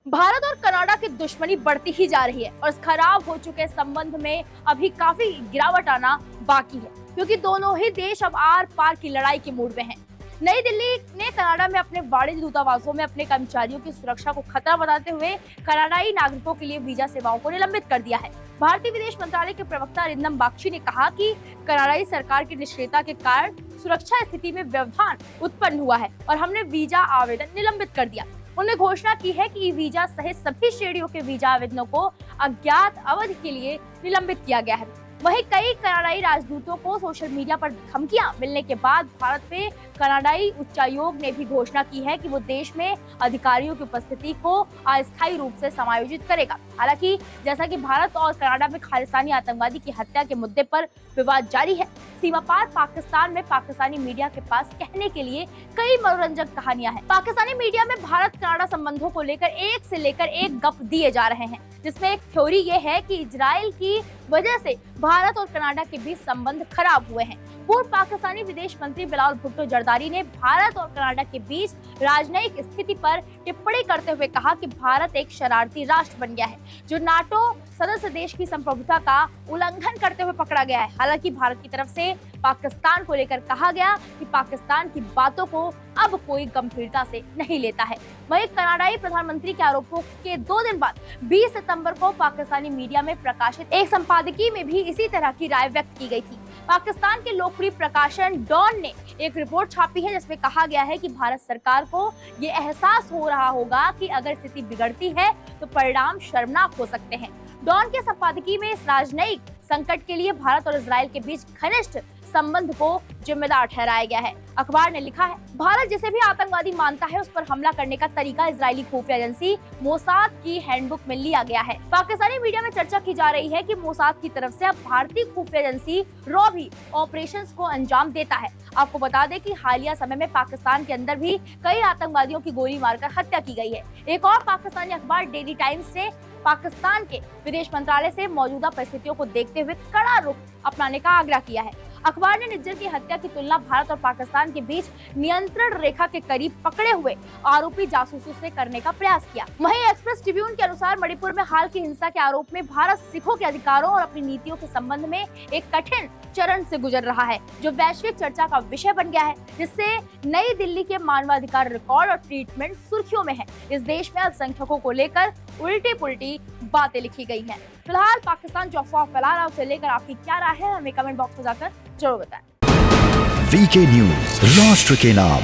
भारत और कनाडा की दुश्मनी बढ़ती ही जा रही है और इस खराब हो चुके संबंध में अभी काफी गिरावट आना बाकी है, क्योंकि दोनों ही देश अब आर पार की लड़ाई के मूड में हैं। नई दिल्ली ने कनाडा में अपने वाणिज्य दूतावासों में अपने कर्मचारियों की सुरक्षा को खतरा बताते हुए कनाडाई नागरिकों के लिए वीजा सेवाओं को निलंबित कर दिया है। भारतीय विदेश मंत्रालय के प्रवक्ता अरिंदम बागची ने कहा कि कनाडाई सरकार की निष्क्रियता के कारण सुरक्षा स्थिति में व्यवधान उत्पन्न हुआ है और हमने वीजा आवेदन निलंबित कर दिया। उन्होंने घोषणा की है कि ई वीजा सहित सभी श्रेणियों के वीजा आवेदनों को अज्ञात अवधि के लिए निलंबित किया गया है। वहीं कई कनाडाई राजदूतों को सोशल मीडिया पर धमकियां मिलने के बाद भारत में कनाडाई उच्चायोग ने भी घोषणा की है कि वो देश में अधिकारियों की उपस्थिति को अस्थायी रूप से समायोजित करेगा। हालांकि जैसा कि भारत और कनाडा में खालिस्तानी आतंकवादी की हत्या के मुद्दे पर विवाद जारी है, सीमा पार पाकिस्तान में पाकिस्तानी मीडिया के पास कहने के लिए कई मनोरंजक कहानियां हैं। पाकिस्तानी मीडिया में भारत कनाडा संबंधों को लेकर एक गप दिए जा रहे हैं, जिसमें एक थ्योरी ये है कि इजराइल की वजह से भारत और कनाडा के बीच संबंध खराब हुए हैं। पूर्व पाकिस्तानी विदेश मंत्री बिलावल भुट्टो जरदारी ने भारत और कनाडा के बीच राजनयिक स्थिति पर टिप्पणी करते हुए कहा कि भारत एक शरारती राष्ट्र बन गया है, जो नाटो सदस्य देश की संप्रभुता का उल्लंघन करते हुए पकड़ा गया है। हालांकि भारत की तरफ से पाकिस्तान को लेकर कहा गया कि पाकिस्तान की बातों को अब कोई गंभीरता से नहीं लेता है। वहीं कनाडाई प्रधानमंत्री के आरोपों के 2 दिन बाद 20 सितंबर को पाकिस्तानी मीडिया में प्रकाशित एक संपादकीय में भी इसी तरह की राय व्यक्त की गई थी। पाकिस्तान के लोकप्रिय प्रकाशन डॉन ने एक रिपोर्ट छापी है, जिसमें कहा गया है कि भारत सरकार को ये एहसास हो रहा होगा कि अगर स्थिति बिगड़ती है तो परिणाम शर्मनाक हो सकते हैं। डॉन के संपादकीय में इस राजनयिक संकट के लिए भारत और इजराइल के बीच घनिष्ठ संबंध को जिम्मेदार ठहराया गया है। अखबार ने लिखा है, भारत जिसे भी आतंकवादी मानता है उस पर हमला करने का तरीका इजरायली खुफिया एजेंसी मोसाद की हैंडबुक में लिया गया है। पाकिस्तानी मीडिया में चर्चा की जा रही है कि मोसाद की तरफ से अब भारतीय खुफिया एजेंसी रॉ भी ऑपरेशंस को अंजाम देता है। आपको बता दें कि हालिया समय में पाकिस्तान के अंदर भी कई आतंकवादियों की गोली मारकर हत्या की गई है। एक और पाकिस्तानी अखबार डेली टाइम्स ने पाकिस्तान के विदेश मंत्रालय से मौजूदा परिस्थितियों को देखते हुए कड़ा रुख अपनाने का आग्रह किया है। अखबार ने निज्जर की हत्या की तुलना भारत और पाकिस्तान के बीच नियंत्रण रेखा के करीब पकड़े हुए आरोपी जासूसों से करने का प्रयास किया। वहीं एक्सप्रेस ट्रिब्यून के अनुसार मणिपुर में हाल की हिंसा के आरोप में भारत सिखों के अधिकारों और अपनी नीतियों के संबंध में एक कठिन चरण से गुजर रहा है, जो वैश्विक चर्चा का विषय बन गया है, जिससे नई दिल्ली के मानवाधिकार रिकॉर्ड और ट्रीटमेंट सुर्खियों में है। इस देश में अल्पसंख्यकों को लेकर उल्टी पुल्टी बातें लिखी गई हैं। फिलहाल पाकिस्तान जो अफवाह फैला रहा है उसे लेकर आपकी क्या राय है, हमें कमेंट बॉक्स में जाकर जरूर बताएं। वीके न्यूज, राष्ट्र के नाम।